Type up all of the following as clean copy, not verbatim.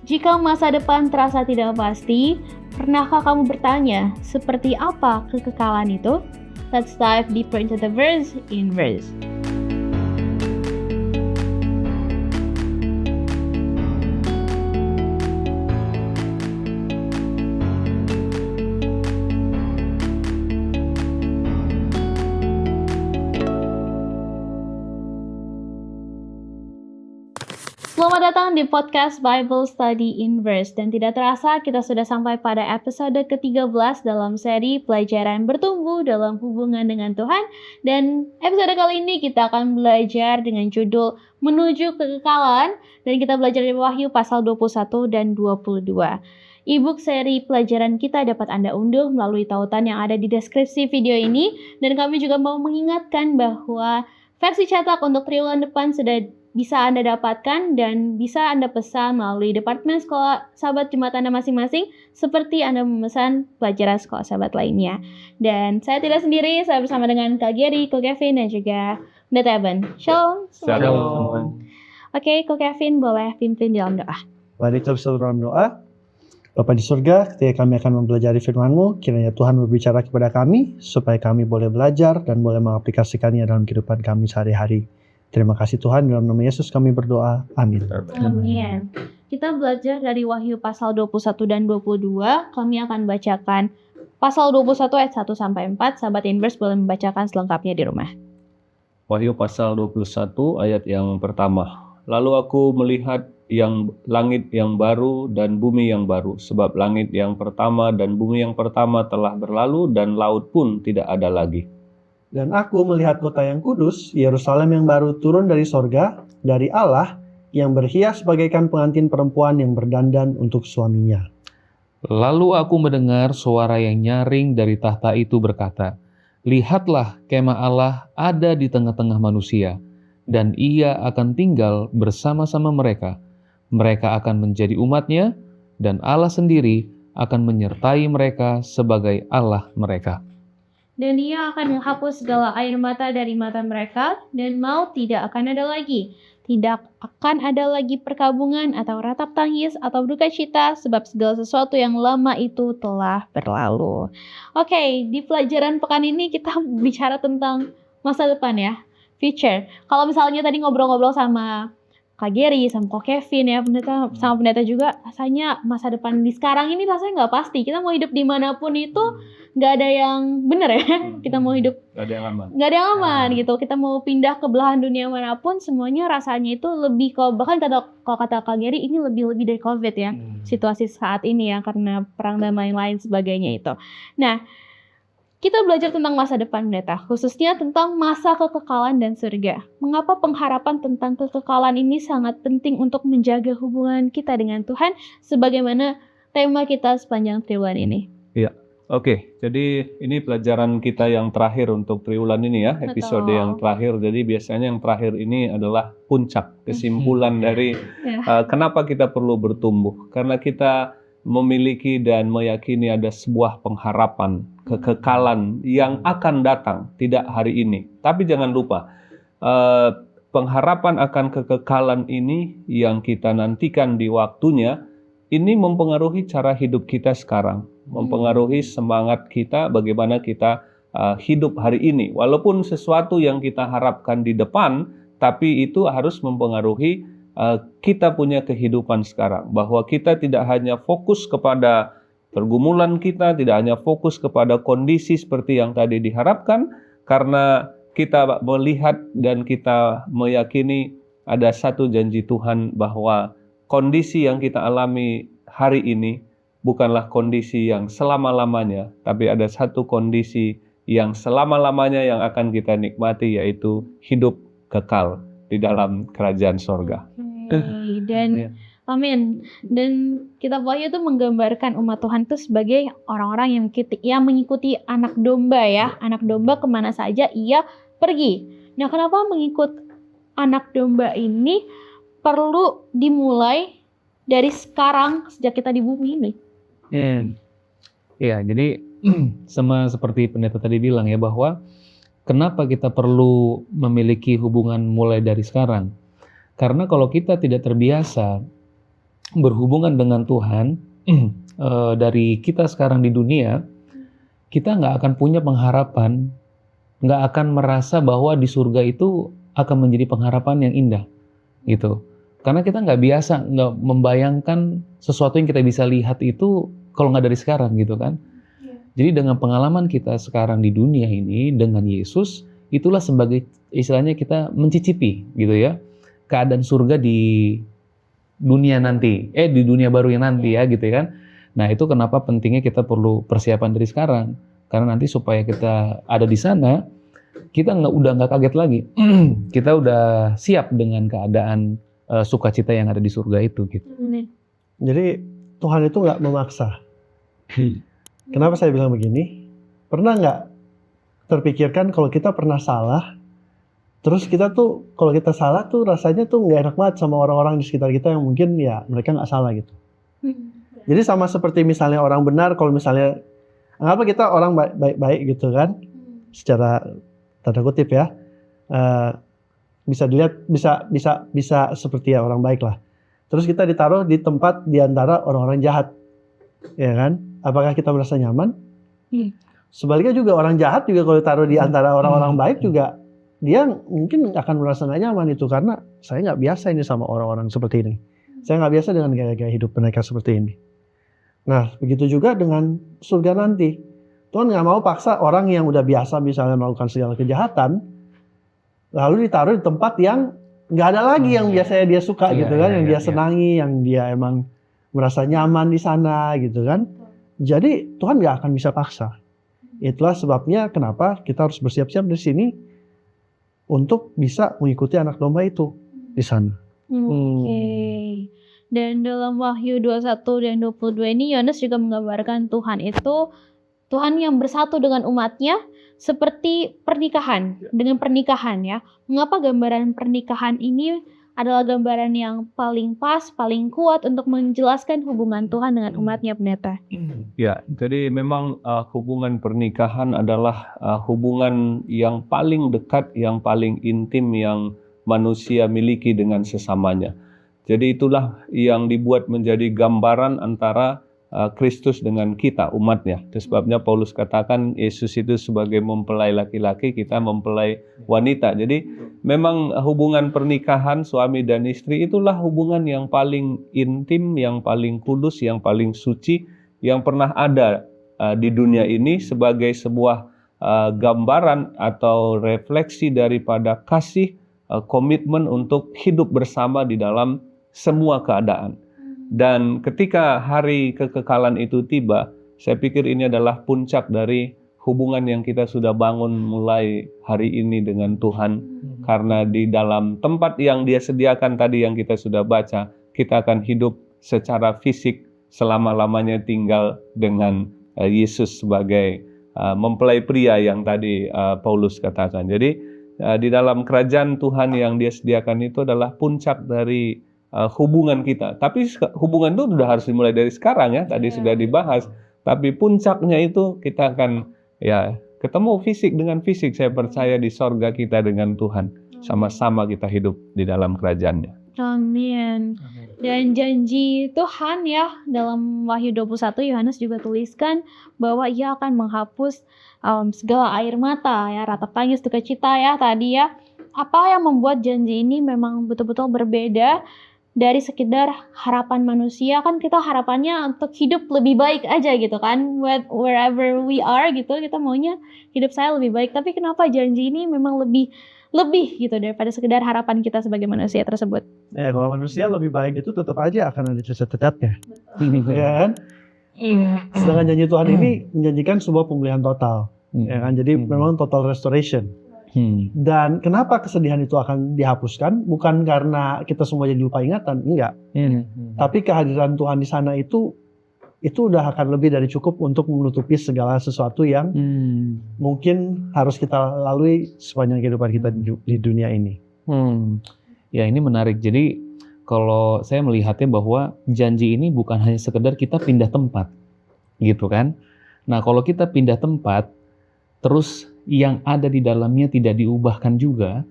Jika masa depan terasa tidak pasti, pernahkah kamu bertanya, seperti apa kekekalan itu? Let's dive deeper into the verse in verse. Selamat datang di podcast Bible Study in Verse, dan tidak terasa kita sudah sampai pada episode ke-13 dalam seri pelajaran bertumbuh dalam hubungan dengan Tuhan. Dan episode kali ini kita akan belajar dengan judul Menuju Kekekalan, dan kita belajar dari Wahyu pasal 21 dan 22. E-book seri pelajaran kita dapat Anda unduh melalui tautan yang ada di deskripsi video ini, dan kami juga mau mengingatkan bahwa versi cetak untuk triwulan depan sudah bisa Anda dapatkan dan bisa Anda pesan melalui Departemen Sekolah Sahabat Jemaat Anda masing-masing, seperti Anda memesan pelajaran sekolah sahabat lainnya. Dan saya tidak sendiri, saya bersama dengan Kak Gary, Kak Kevin, dan juga Pendeta Evan. Shalom. Shalom. Oke, Kak Kevin boleh pimpin dalam doa. Mari kita bersama dalam doa. Bapa di surga, ketika kami akan mempelajari firman-Mu, kiranya Tuhan berbicara kepada kami, supaya kami boleh belajar dan boleh mengaplikasikannya dalam kehidupan kami sehari-hari. Terima kasih Tuhan, dalam nama Yesus kami berdoa. Amin. Amin. Kita belajar dari Wahyu pasal 21 dan 22. Kami akan bacakan pasal 21 ayat 1 sampai 4. Sahabat Inverse boleh membacakan selengkapnya di rumah. Wahyu pasal 21 ayat yang pertama. Lalu aku melihat langit yang baru dan bumi yang baru, sebab langit yang pertama dan bumi yang pertama telah berlalu dan laut pun tidak ada lagi. Dan aku melihat kota yang kudus, Yerusalem yang baru turun dari sorga, dari Allah, yang berhias bagaikan pengantin perempuan yang berdandan untuk suaminya. Lalu aku mendengar suara yang nyaring dari tahta itu berkata, "Lihatlah, kemah Allah ada di tengah-tengah manusia, dan ia akan tinggal bersama-sama mereka. Mereka akan menjadi umatnya, dan Allah sendiri akan menyertai mereka sebagai Allah mereka. Dan Ia akan menghapus segala air mata dari mata mereka, dan maut tidak akan ada lagi. Tidak akan ada lagi perkabungan atau ratap tangis atau duka cita, sebab segala sesuatu yang lama itu telah berlalu." Oke, di pelajaran pekan ini kita bicara tentang masa depan ya, future. Kalau misalnya tadi ngobrol-ngobrol sama Kak Gary, sama Kak Kevin ya, sama pendeta juga, rasanya masa depan di sekarang ini rasanya nggak pasti. Kita mau hidup dimanapun itu nggak ada yang benar ya. Kita mau hidup Gak ada yang aman. nggak ada yang aman gitu. Kita mau pindah ke belahan dunia manapun, semuanya rasanya itu lebih bahkan kalau kata Kak Gary ini lebih dari COVID ya, situasi saat ini ya, karena perang dan lain-lain sebagainya itu. Nah, kita belajar tentang masa depan pendeta, khususnya tentang masa kekekalan dan surga. Mengapa pengharapan tentang kekekalan ini sangat penting untuk menjaga hubungan kita dengan Tuhan, sebagaimana tema kita sepanjang triwulan ini. Iya. Oke, jadi ini pelajaran kita yang terakhir untuk triwulan ini ya, episode Betul. yang terakhir. Jadi biasanya yang terakhir ini adalah puncak, kesimpulan dari kenapa kita perlu bertumbuh. Karena kita memiliki dan meyakini ada sebuah pengharapan, kekekalan yang akan datang, tidak hari ini. Tapi jangan lupa, pengharapan akan kekekalan ini yang kita nantikan di waktunya, ini mempengaruhi cara hidup kita sekarang, mempengaruhi semangat kita, bagaimana kita hidup hari ini. Walaupun sesuatu yang kita harapkan di depan, tapi itu harus mempengaruhi kita punya kehidupan sekarang. Bahwa kita tidak hanya fokus kepada pergumulan kita, tidak hanya fokus kepada kondisi seperti yang tadi diharapkan, karena kita melihat dan kita meyakini ada satu janji Tuhan bahwa kondisi yang kita alami hari ini bukanlah kondisi yang selama-lamanya, tapi ada satu kondisi yang selama-lamanya yang akan kita nikmati, yaitu hidup kekal di dalam kerajaan sorga. Dan amin. Dan kitab Wahyu itu menggambarkan umat Tuhan itu sebagai orang-orang yang mengikuti anak domba ya. Anak domba kemana saja ia pergi. Nah, kenapa mengikut anak domba ini perlu dimulai dari sekarang, sejak kita di bumi ini? Ya, jadi sama seperti pendeta tadi bilang ya, bahwa kenapa kita perlu memiliki hubungan mulai dari sekarang? Karena kalau kita tidak terbiasa berhubungan dengan Tuhan, dari kita sekarang di dunia, kita nggak akan punya pengharapan, nggak akan merasa bahwa di surga itu akan menjadi pengharapan yang indah, gitu. Karena kita nggak biasa, nggak membayangkan sesuatu yang kita bisa lihat itu kalau nggak dari sekarang, gitu kan. Jadi dengan pengalaman kita sekarang di dunia ini dengan Yesus, itulah sebagai istilahnya kita mencicipi, gitu ya, keadaan surga di dunia nanti, di dunia baru yang nanti ya, gitu kan. Nah itu kenapa pentingnya kita perlu persiapan dari sekarang, karena nanti supaya kita ada di sana, kita udah nggak kaget lagi, kita udah siap dengan keadaan sukacita yang ada di surga itu, gitu. Jadi Tuhan itu nggak memaksa. Kenapa saya bilang begini? Pernah nggak terpikirkan kalau kita pernah salah, terus kita tuh kalau kita salah tuh rasanya tuh nggak enak banget sama orang-orang di sekitar kita yang mungkin ya mereka nggak salah gitu. Jadi sama seperti misalnya orang benar, kalau misalnya apa kita orang baik-baik gitu kan, secara tanda kutip ya, bisa dilihat bisa seperti ya orang baik lah. Terus kita ditaruh di tempat di antara orang-orang jahat, ya kan? Apakah kita merasa nyaman? Sebaliknya juga orang jahat juga kalau ditaruh di antara orang-orang baik juga dia mungkin akan merasa nggak nyaman itu, karena saya nggak biasa ini sama orang-orang seperti ini. Saya nggak biasa dengan gaya-gaya hidup mereka seperti ini. Nah, begitu juga dengan surga nanti. Tuhan nggak mau paksa orang yang udah biasa misalnya melakukan segala kejahatan, lalu ditaruh di tempat yang nggak ada lagi yang biasanya dia suka gitu kan, yang dia senangi, yang dia emang merasa nyaman di sana gitu kan. Jadi Tuhan nggak akan bisa paksa. Itulah sebabnya kenapa kita harus bersiap-siap di sini untuk bisa mengikuti anak domba itu di sana. Dan dalam Wahyu 21 dan 22 ini Yohanes juga menggambarkan Tuhan itu Tuhan yang bersatu dengan umatnya seperti pernikahan, dengan pernikahan ya. Mengapa gambaran pernikahan ini adalah gambaran yang paling pas, paling kuat untuk menjelaskan hubungan Tuhan dengan umatnya, Pendeta? Ya, jadi memang hubungan pernikahan adalah hubungan yang paling dekat, yang paling intim yang manusia miliki dengan sesamanya. Jadi itulah yang dibuat menjadi gambaran antara Kristus dengan kita, umatnya. Itu sebabnya Paulus katakan Yesus itu sebagai mempelai laki-laki, kita mempelai wanita. Jadi memang hubungan pernikahan suami dan istri itulah hubungan yang paling intim, yang paling kudus, yang paling suci, yang pernah ada di dunia ini sebagai sebuah gambaran atau refleksi daripada kasih, komitmen untuk hidup bersama di dalam semua keadaan. Dan ketika hari kekekalan itu tiba, saya pikir ini adalah puncak dari hubungan yang kita sudah bangun mulai hari ini dengan Tuhan. Karena di dalam tempat yang Dia sediakan tadi yang kita sudah baca, kita akan hidup secara fisik selama-lamanya tinggal dengan Yesus sebagai mempelai pria yang tadi Paulus katakan. Jadi di dalam kerajaan Tuhan yang Dia sediakan itu adalah puncak dari hubungan kita. Tapi hubungan itu sudah harus dimulai dari sekarang ya. Tadi sudah dibahas. Tapi puncaknya itu kita akan ya ketemu fisik dengan fisik. Saya percaya di sorga kita dengan Tuhan. Sama-sama kita hidup di dalam kerajaan-Nya. Amin. Dan janji Tuhan ya dalam Wahyu 21 Yohanes juga tuliskan bahwa Ia akan menghapus segala air mata ya, ratap tangis, duka cita ya tadi ya. Apa yang membuat janji ini memang betul-betul berbeda dari sekedar harapan manusia? Kan kita harapannya untuk hidup lebih baik aja gitu kan, wherever we are gitu, kita maunya hidup saya lebih baik. Tapi kenapa janji ini memang lebih gitu daripada sekedar harapan kita sebagai manusia tersebut? Ya, kalau manusia lebih baik itu tetap aja akan ada cacat-cacatnya, ya kan? Sedangkan janji Tuhan ini menjanjikan sebuah pemulihan total, ya kan? Jadi memang total restoration. Dan kenapa kesedihan itu akan dihapuskan? Bukan karena kita semua jadi lupa ingatan, enggak. Tapi kehadiran Tuhan di sana itu udah akan lebih dari cukup untuk menutupi segala sesuatu yang mungkin harus kita lalui sepanjang kehidupan kita di dunia ini. Ya ini menarik. Jadi kalau saya melihatnya bahwa janji ini bukan hanya sekedar kita pindah tempat, gitu kan? Nah kalau kita pindah tempat, terus yang ada di dalamnya tidak diubahkan juga,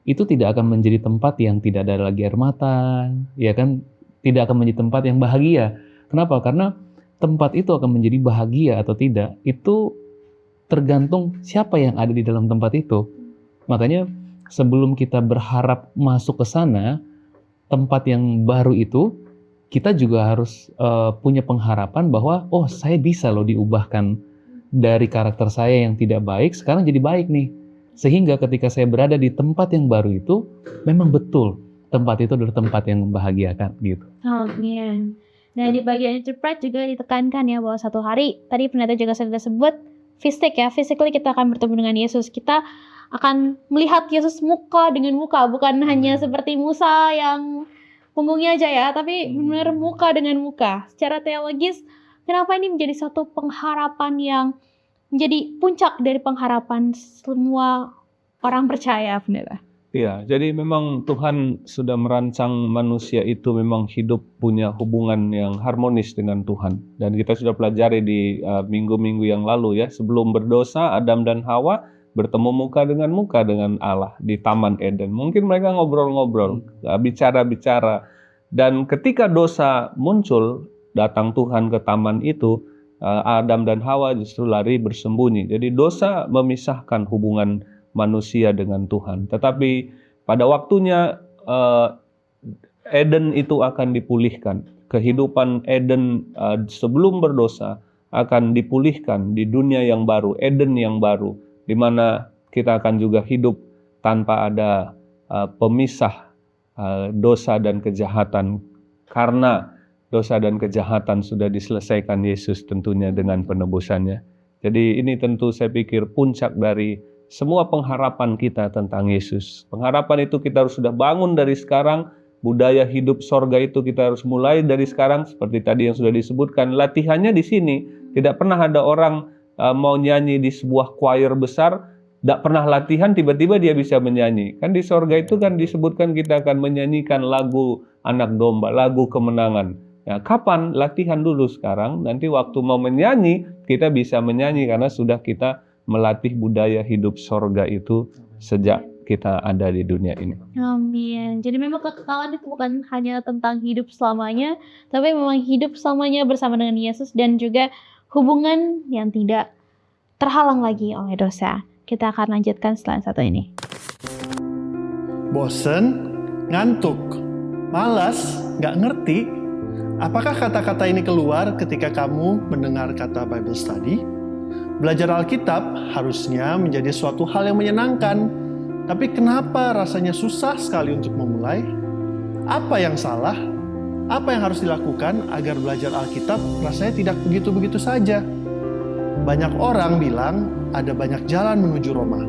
itu tidak akan menjadi tempat yang tidak ada lagi air mata, ya kan? tidak akan menjadi tempat yang bahagia. Kenapa? Karena tempat itu akan menjadi bahagia atau tidak, itu tergantung siapa yang ada di dalam tempat itu. Makanya sebelum kita berharap masuk ke sana, tempat yang baru itu, kita juga harus punya pengharapan bahwa, oh saya bisa loh diubahkan dari karakter saya yang tidak baik, sekarang jadi baik nih. Sehingga ketika saya berada di tempat yang baru itu, memang betul tempat itu adalah tempat yang membahagiakan gitu. Amin. Nah, di bagian interpret juga ditekankan ya bahwa satu hari, tadi pendeta juga sudah sebut, physically kita akan bertemu dengan Yesus. Kita akan melihat Yesus muka dengan muka, bukan hanya seperti Musa yang punggungnya aja ya, tapi benar muka dengan muka. Secara teologis, kenapa ini menjadi satu pengharapan yang menjadi puncak dari pengharapan semua orang percaya, pendeta? Iya, jadi memang Tuhan sudah merancang manusia itu memang hidup punya hubungan yang harmonis dengan Tuhan. Dan kita sudah pelajari di minggu-minggu yang lalu ya, sebelum berdosa Adam dan Hawa bertemu muka dengan Allah di Taman Eden. Mungkin mereka ngobrol-ngobrol, bicara-bicara. Dan ketika dosa muncul, datang Tuhan ke taman itu, Adam dan Hawa justru lari bersembunyi. Jadi dosa memisahkan hubungan manusia dengan Tuhan. Tetapi pada waktunya Eden itu akan dipulihkan. Kehidupan Eden sebelum berdosa akan dipulihkan di dunia yang baru, Eden yang baru, di mana kita akan juga hidup tanpa ada pemisah dosa dan kejahatan, karena dosa dan kejahatan sudah diselesaikan Yesus tentunya dengan penebusannya. Jadi ini tentu saya pikir puncak dari semua pengharapan kita tentang Yesus. Pengharapan itu kita harus sudah bangun dari sekarang. Budaya hidup sorga itu kita harus mulai dari sekarang. Seperti tadi yang sudah disebutkan, latihannya di sini. Tidak pernah ada orang mau nyanyi di sebuah choir besar, tidak pernah latihan, tiba-tiba dia bisa menyanyi. Kan di sorga itu kan disebutkan kita akan menyanyikan lagu anak domba, lagu kemenangan. Ya, kapan? Latihan dulu sekarang. Nanti waktu mau menyanyi, kita bisa menyanyi karena sudah kita melatih budaya hidup sorga itu sejak kita ada di dunia ini. Amin. Jadi memang kekekalan itu bukan hanya tentang hidup selamanya, tapi memang hidup selamanya bersama dengan Yesus dan juga hubungan yang tidak terhalang lagi oleh dosa. Kita akan lanjutkan setelah satu ini. Bosen, ngantuk, malas, nggak ngerti. Apakah kata-kata ini keluar ketika kamu mendengar kata Bible Study? Belajar Alkitab harusnya menjadi suatu hal yang menyenangkan. Tapi kenapa rasanya susah sekali untuk memulai? Apa yang salah? Apa yang harus dilakukan agar belajar Alkitab rasanya tidak begitu-begitu saja? Banyak orang bilang ada banyak jalan menuju Roma.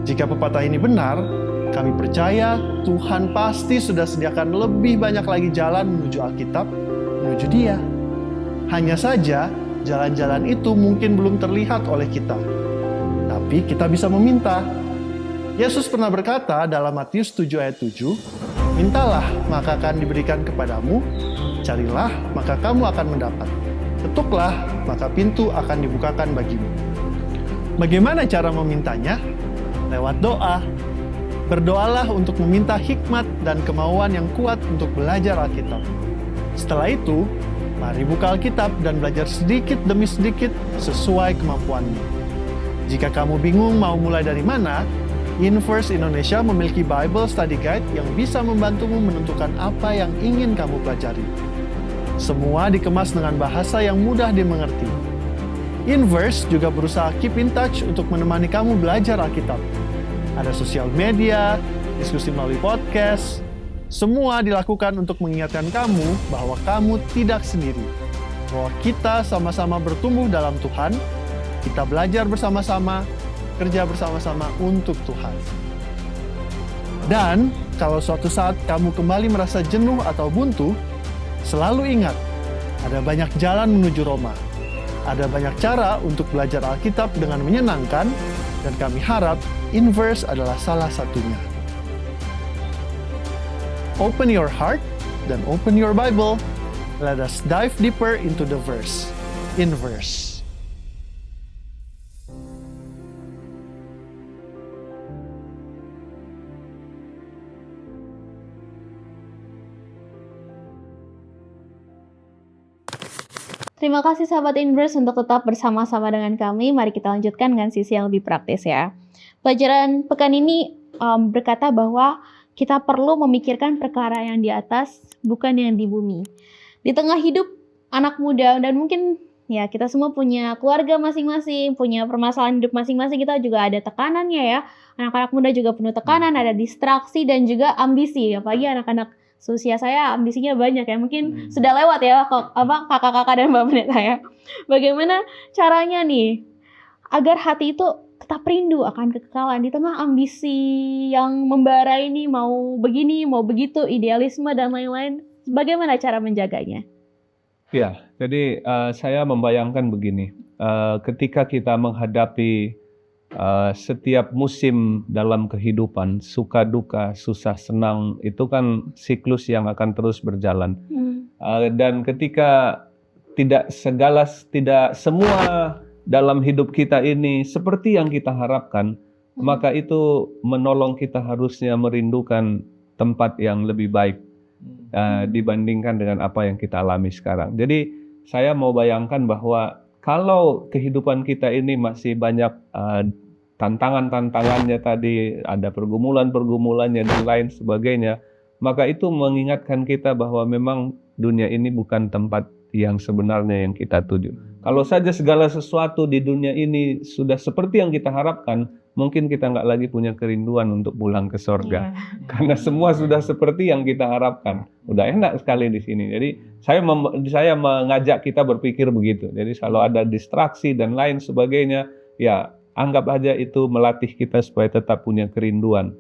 Jika pepatah ini benar, kami percaya Tuhan pasti sudah sediakan lebih banyak lagi jalan menuju Alkitab, menuju Dia. Hanya saja, jalan-jalan itu mungkin belum terlihat oleh kita. Tapi kita bisa meminta. Yesus pernah berkata dalam Matius 7 ayat 7, "Mintalah, maka akan diberikan kepadamu. Carilah, maka kamu akan mendapat. Ketuklah, maka pintu akan dibukakan bagimu." Bagaimana cara memintanya? Lewat doa. Berdoalah untuk meminta hikmat dan kemauan yang kuat untuk belajar Alkitab. Setelah itu, mari buka Alkitab dan belajar sedikit demi sedikit sesuai kemampuanmu. Jika kamu bingung mau mulai dari mana, Inverse Indonesia memiliki Bible Study Guide yang bisa membantumu menentukan apa yang ingin kamu pelajari. Semua dikemas dengan bahasa yang mudah dimengerti. Inverse juga berusaha keep in touch untuk menemani kamu belajar Alkitab. Ada sosial media, diskusi melalui podcast. Semua dilakukan untuk mengingatkan kamu bahwa kamu tidak sendiri. Bahwa kita sama-sama bertumbuh dalam Tuhan, kita belajar bersama-sama, kerja bersama-sama untuk Tuhan. Dan kalau suatu saat kamu kembali merasa jenuh atau buntu, selalu ingat, ada banyak jalan menuju Roma. Ada banyak cara untuk belajar Alkitab dengan menyenangkan, dan kami harap Inverse adalah salah satunya. Open your heart dan open your Bible. Let us dive deeper into the verse. Inverse. Terima kasih sahabat Inverse untuk tetap bersama-sama dengan kami. Mari kita lanjutkan dengan sisi yang lebih praktis ya. Pelajaran pekan ini berkata bahwa kita perlu memikirkan perkara yang di atas, bukan yang di bumi. Di tengah hidup anak muda, dan mungkin ya kita semua punya keluarga masing-masing, punya permasalahan hidup masing-masing, kita juga ada tekanannya ya. Anak-anak muda juga penuh tekanan, ada distraksi dan juga ambisi. Apalagi anak-anak seusia saya ambisinya banyak ya. Mungkin sudah lewat ya kakak-kakak dan mbak pendeta ya. Bagaimana caranya nih agar hati itu tetap rindu akan kekekalan di tengah ambisi yang membara ini, mau begini, mau begitu, idealisme dan lain-lain. Bagaimana cara menjaganya? Ya, jadi saya membayangkan begini, ketika kita menghadapi setiap musim dalam kehidupan, suka duka, susah senang, itu kan siklus yang akan terus berjalan. Dan ketika tidak semua dalam hidup kita ini seperti yang kita harapkan, maka itu menolong kita harusnya merindukan tempat yang lebih baik dibandingkan dengan apa yang kita alami sekarang. Jadi saya mau bayangkan bahwa kalau kehidupan kita ini masih banyak tantangan-tantangannya tadi, ada pergumulan-pergumulannya dan lain sebagainya, maka itu mengingatkan kita bahwa memang dunia ini bukan tempat yang sebenarnya yang kita tuju. Kalau saja segala sesuatu di dunia ini sudah seperti yang kita harapkan, mungkin kita nggak lagi punya kerinduan untuk pulang ke sorga. Karena semua sudah seperti yang kita harapkan. Udah enak sekali di sini. Jadi saya mengajak kita berpikir begitu. Jadi kalau ada distraksi dan lain sebagainya, ya anggap aja itu melatih kita supaya tetap punya kerinduan.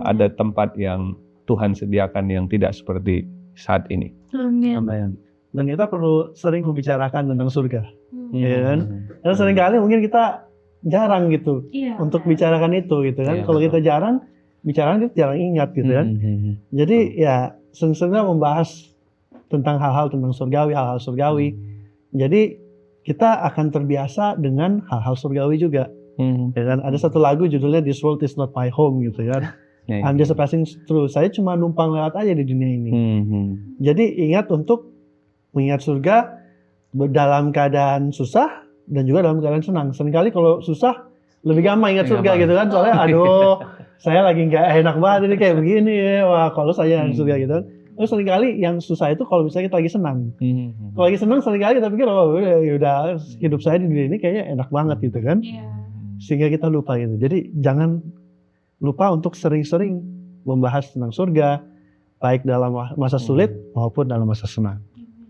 Ada tempat yang Tuhan sediakan yang tidak seperti saat ini. Amin. Dan kita perlu sering membicarakan tentang surga, ya kan? Karena seringkali mungkin kita jarang gitu untuk bicarakan itu, gitu kan? Kalau kita jarang bicara, kita jarang ingat, gitu kan? Jadi ya sering-seringlah membahas tentang hal-hal tentang surgawi, hal-hal surgawi. Jadi kita akan terbiasa dengan hal-hal surgawi juga. Ya kan? Ada satu lagu judulnya This World Is Not My Home, gitu kan? I'm just passing through. Saya cuma numpang lewat aja di dunia ini. Jadi ingat untuk mengingat surga dalam keadaan susah dan juga dalam keadaan senang. Seringkali kalau susah lebih gampang ingat surga gitu kan. Soalnya aduh saya lagi nggak enak banget ini kayak begini ya. Wah kalau saya ingat surga gitu kan. Terus seringkali yang susah itu kalau misalnya kita lagi senang. Kalau lagi senang seringkali kita pikir oh udah hidup saya di dunia ini kayaknya enak banget gitu kan. Sehingga kita lupa gitu. Jadi jangan lupa untuk sering-sering membahas tentang surga, baik dalam masa sulit maupun dalam masa senang.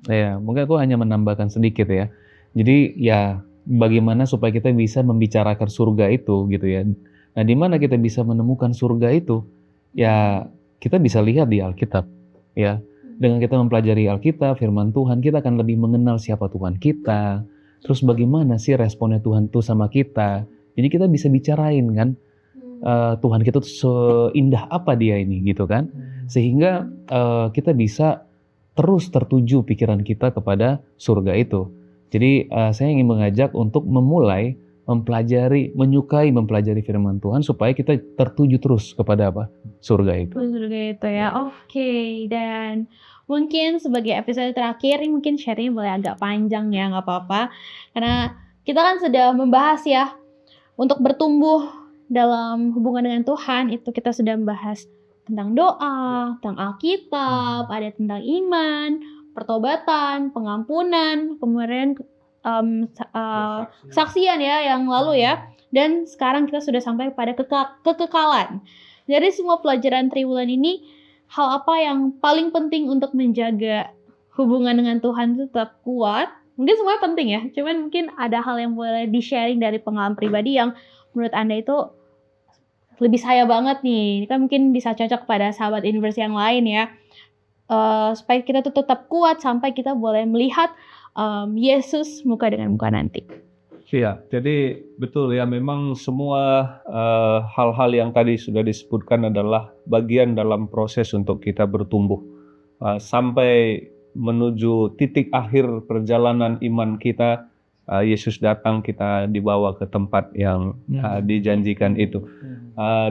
Ya, mungkin aku hanya menambahkan sedikit ya. Jadi ya bagaimana supaya kita bisa membicarakan surga itu gitu ya. Nah, di mana kita bisa menemukan surga itu? Ya, kita bisa lihat di Alkitab ya. Dengan kita mempelajari Alkitab, firman Tuhan, kita akan lebih mengenal siapa Tuhan kita. Terus bagaimana sih responnya Tuhan itu sama kita? Jadi kita bisa bicarain kan Tuhan kita tuh seindah apa dia ini gitu kan. Sehingga kita bisa terus tertuju pikiran kita kepada surga itu. Jadi saya ingin mengajak untuk memulai menyukai mempelajari firman Tuhan supaya kita tertuju terus kepada apa? Surga itu. Surga itu ya. Oke. Dan mungkin sebagai episode terakhir ini mungkin sharing boleh agak panjang ya, nggak apa-apa. Karena kita kan sudah membahas ya untuk bertumbuh dalam hubungan dengan Tuhan, itu kita sudah membahas tentang doa, tentang Alkitab, ada tentang iman, pertobatan, pengampunan, kemudian kesaksian ya yang lalu ya. Dan sekarang kita sudah sampai pada kekekalan. Dari semua pelajaran triwulan ini, hal apa yang paling penting untuk menjaga hubungan dengan Tuhan itu tetap kuat? Mungkin semuanya penting ya, cuman mungkin ada hal yang boleh di-sharing dari pengalaman pribadi yang menurut Anda itu lebih saya banget nih. Ini kan mungkin bisa cocok pada sahabat Inverse yang lain ya. Supaya kita tuh tetap kuat sampai kita boleh melihat Yesus muka dengan muka nanti. Iya, jadi betul ya, memang semua hal-hal yang tadi sudah disebutkan adalah bagian dalam proses untuk kita bertumbuh. Sampai menuju titik akhir perjalanan iman kita, Yesus datang, kita dibawa ke tempat yang dijanjikan itu.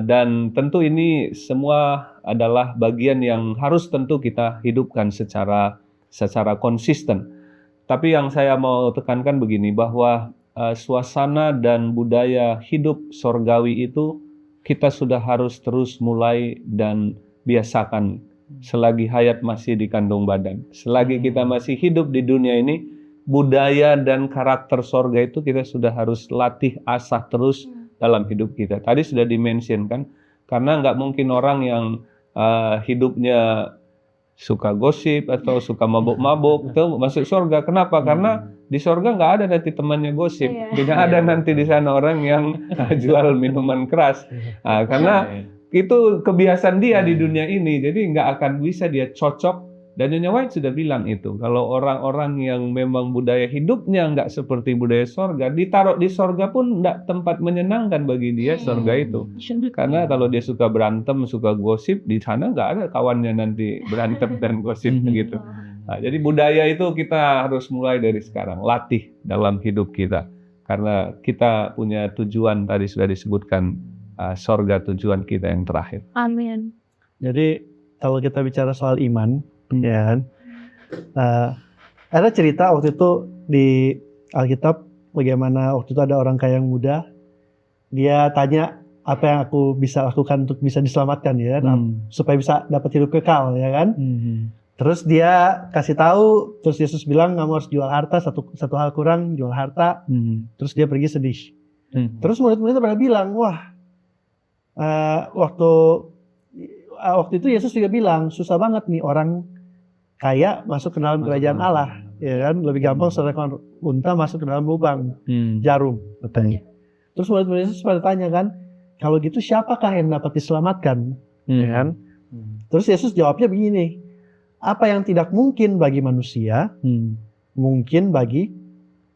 Dan tentu ini semua adalah bagian yang harus tentu kita hidupkan secara konsisten. Tapi yang saya mau tekankan begini, bahwa suasana dan budaya hidup sorgawi itu kita sudah harus terus mulai dan biasakan selagi hayat masih di kandung badan. Selagi kita masih hidup di dunia ini, budaya dan karakter sorga itu kita sudah harus latih, asah terus dalam hidup kita. Tadi sudah dimention kan, karena nggak mungkin orang yang hidupnya suka gosip atau suka mabuk-mabuk itu masuk surga. Kenapa? Karena di surga nggak ada nanti temannya gosip, tidak ada nanti di sana orang yang jual minuman keras. Karena itu kebiasaan dia di dunia ini, jadi nggak akan bisa dia cocok. Dan Nyonya White sudah bilang itu, kalau orang-orang yang memang budaya hidupnya nggak seperti budaya sorga, ditaruh di sorga pun nggak tempat menyenangkan bagi dia sorga itu. Karena kalau dia suka berantem, suka gosip, di sana nggak ada kawannya nanti berantem dan gosip gitu. Nah, jadi budaya itu kita harus mulai dari sekarang, latih dalam hidup kita. Karena kita punya tujuan, tadi sudah disebutkan, sorga tujuan kita yang terakhir. Amin. Jadi kalau kita bicara soal iman, ya kan, ada cerita waktu itu di Alkitab bagaimana waktu itu ada orang kaya yang muda, dia tanya apa yang aku bisa lakukan untuk bisa diselamatkan, ya kan, supaya bisa dapat hidup kekal, ya kan. Terus dia kasih tahu, terus Yesus bilang kamu harus jual harta, satu hal kurang, jual harta. Terus dia pergi sedih. Terus murid-muridnya pada bilang, wah, waktu itu Yesus juga bilang susah banget nih orang kaya masuk ke dalam kerajaan Allah, ya kan, lebih gampang seorang unta masuk ke dalam lubang jarum, katanya. Terus murid-murid Yesus pada tanya kan, kalau gitu siapakah yang dapat diselamatkan, ya kan? Terus Yesus jawabnya begini, apa yang tidak mungkin bagi manusia mungkin bagi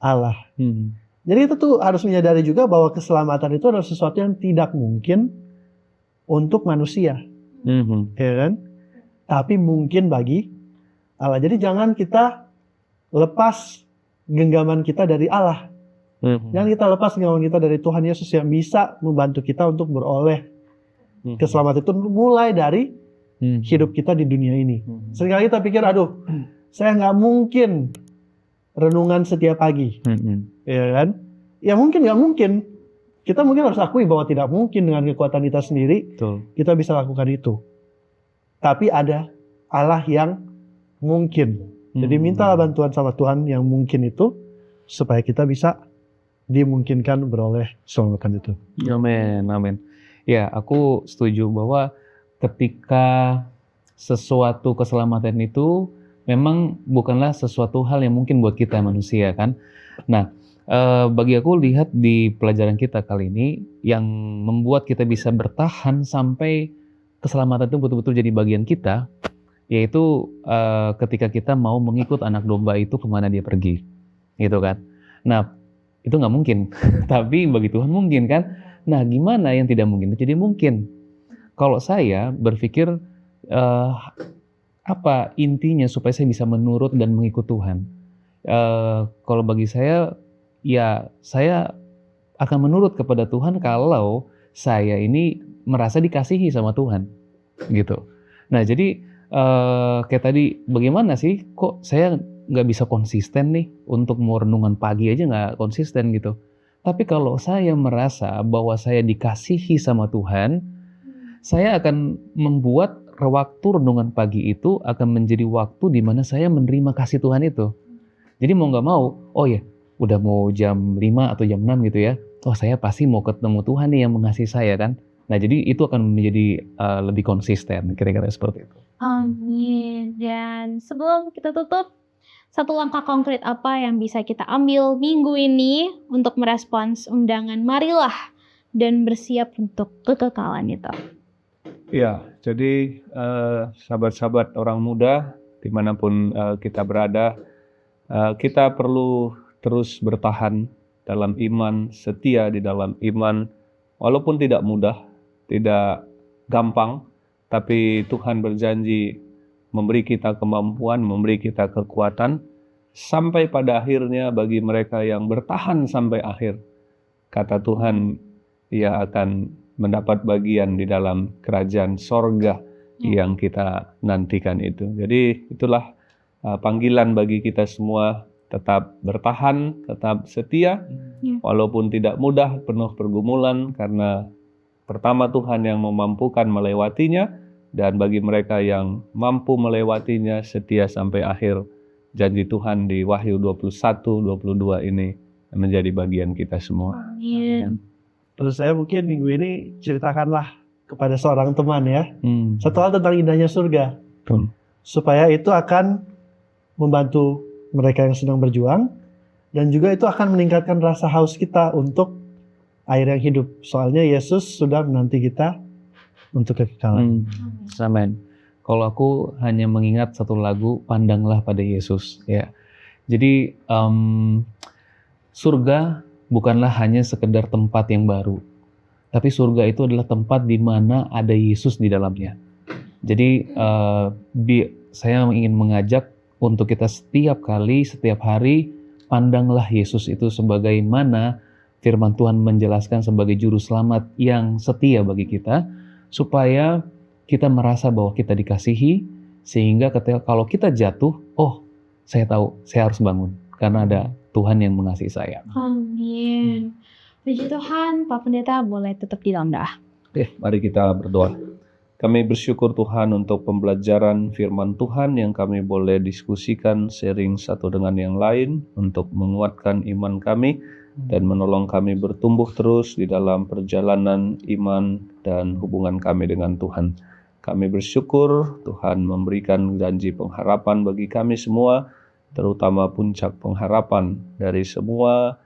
Allah. Jadi itu tuh harus menyadari juga bahwa keselamatan itu adalah sesuatu yang tidak mungkin untuk manusia, ya kan? Tapi mungkin bagi Allah. Jadi jangan kita lepas genggaman kita dari Allah. Jangan kita lepas genggaman kita dari Tuhan Yesus yang bisa membantu kita untuk beroleh keselamatan itu mulai dari hidup kita di dunia ini. Seringkali kita pikir, aduh, saya nggak mungkin renungan setiap pagi, ya kan? Ya mungkin nggak mungkin. Kita mungkin harus akui bahwa tidak mungkin dengan kekuatan kita sendiri. Kita bisa lakukan itu. Tapi ada Allah yang mungkin. Jadi mintalah bantuan sama Tuhan yang mungkin itu supaya kita bisa dimungkinkan beroleh keselamatan itu. Amin, amin. Ya, aku setuju bahwa ketika sesuatu keselamatan itu memang bukanlah sesuatu hal yang mungkin buat kita manusia, kan. Nah, bagi aku lihat di pelajaran kita kali ini yang membuat kita bisa bertahan sampai keselamatan itu betul-betul jadi bagian kita, yaitu ketika kita mau mengikut anak domba itu kemana dia pergi, gitu kan. Nah, itu nggak mungkin, tapi bagi Tuhan mungkin kan. Nah, gimana yang tidak mungkin itu jadi mungkin? Kalau saya berpikir apa intinya supaya saya bisa menurut dan mengikut Tuhan? Kalau bagi saya, ya saya akan menurut kepada Tuhan kalau saya ini merasa dikasihi sama Tuhan, gitu. Nah, jadi kayak tadi, bagaimana sih kok saya nggak bisa konsisten nih untuk mau renungan pagi aja nggak konsisten gitu. Tapi kalau saya merasa bahwa saya dikasihi sama Tuhan, saya akan membuat waktu renungan pagi itu akan menjadi waktu di mana saya menerima kasih Tuhan itu. Jadi mau nggak mau, oh ya udah mau jam 5 atau jam 6 gitu ya, oh saya pasti mau ketemu Tuhan nih yang mengasihi saya kan. Nah, jadi itu akan menjadi lebih konsisten, kira-kira seperti itu. Amin. Dan sebelum kita tutup, satu langkah konkret apa yang bisa kita ambil minggu ini untuk merespons undangan marilah dan bersiap untuk kekekalan itu? Ya, jadi sahabat-sahabat orang muda, dimanapun kita berada, kita perlu terus bertahan dalam iman, setia di dalam iman, walaupun tidak mudah, tidak gampang, tapi Tuhan berjanji memberi kita kemampuan, memberi kita kekuatan, sampai pada akhirnya bagi mereka yang bertahan sampai akhir, kata Tuhan, Ia akan mendapat bagian di dalam kerajaan sorga yang kita nantikan itu. Jadi itulah panggilan bagi kita semua tetap bertahan, tetap setia, walaupun tidak mudah, penuh pergumulan, karena pertama Tuhan yang memampukan melewatinya, dan bagi mereka yang mampu melewatinya setia sampai akhir, janji Tuhan di Wahyu 21-22 ini menjadi bagian kita semua. Amin. Terus saya mungkin minggu ini ceritakanlah kepada seorang teman ya, satu hal tentang indahnya surga, supaya itu akan membantu mereka yang sedang berjuang, dan juga itu akan meningkatkan rasa haus kita untuk air yang hidup. Soalnya Yesus sudah menanti kita untuk kekekalan. Amin. Kalau aku hanya mengingat satu lagu, Pandanglah pada Yesus. Ya. Jadi surga bukanlah hanya sekedar tempat yang baru, tapi surga itu adalah tempat di mana ada Yesus di dalamnya. Jadi saya ingin mengajak untuk kita setiap kali, setiap hari, pandanglah Yesus itu sebagaimana firman Tuhan menjelaskan sebagai juru selamat yang setia bagi kita, supaya kita merasa bahwa kita dikasihi, sehingga ketika kalau kita jatuh, oh saya tahu saya harus bangun, karena ada Tuhan yang mengasihi saya. Amin. Puji Tuhan, Pak Pendeta boleh tetap di dalam doa. Oke, mari kita berdoa. Kami bersyukur Tuhan untuk pembelajaran firman Tuhan yang kami boleh diskusikan, sharing satu dengan yang lain untuk menguatkan iman kami dan menolong kami bertumbuh terus di dalam perjalanan iman dan hubungan kami dengan Tuhan. Kami bersyukur Tuhan memberikan janji pengharapan bagi kami semua, terutama puncak pengharapan dari semua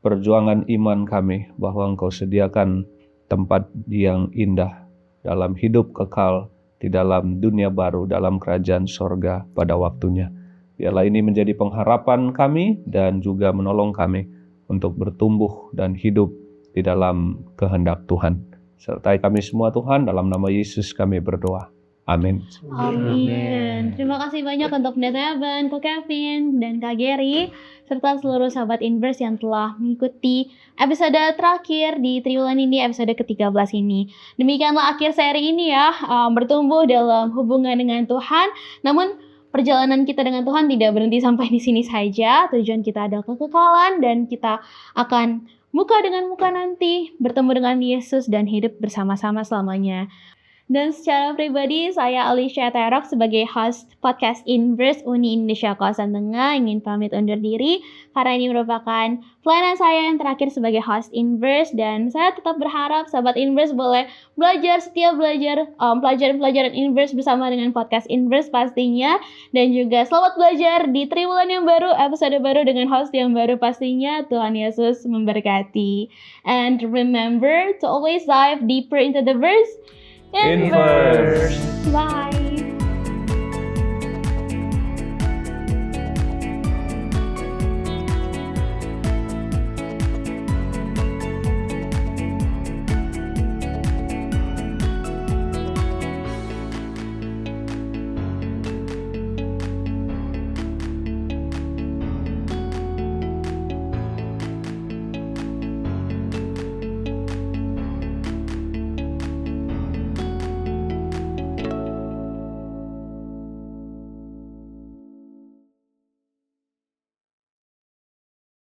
perjuangan iman kami, bahwa Engkau sediakan tempat yang indah dalam hidup kekal di dalam dunia baru, dalam kerajaan sorga pada waktunya. Biarlah ini menjadi pengharapan kami dan juga menolong kami untuk bertumbuh dan hidup di dalam kehendak Tuhan. Sertai kami semua Tuhan, dalam nama Yesus kami berdoa. Amin. Amin. Terima kasih banyak untuk Pendeta Evan, Kak Kevin, dan Kak Gary, serta seluruh sahabat Inverse yang telah mengikuti episode terakhir di triwulan ini, episode ke-13 ini. Demikianlah akhir seri ini ya, bertumbuh dalam hubungan dengan Tuhan. Namun perjalanan kita dengan Tuhan tidak berhenti sampai di sini saja. Tujuan kita adalah kekekalan, dan kita akan muka dengan muka nanti bertemu dengan Yesus dan hidup bersama-sama selamanya. Dan secara pribadi, saya Alicia Terok sebagai host podcast Inverse Uni Indonesia Kawasan Tengah ingin pamit undur diri, karena ini merupakan pelayanan saya yang terakhir sebagai host Inverse, dan saya tetap berharap sahabat Inverse boleh setia belajar pelajaran-pelajaran Inverse bersama dengan podcast Inverse pastinya, dan juga selamat belajar di triwulan yang baru, episode baru dengan host yang baru pastinya. Tuhan Yesus memberkati. And remember to always dive deeper into the verse. Inverse. Bye.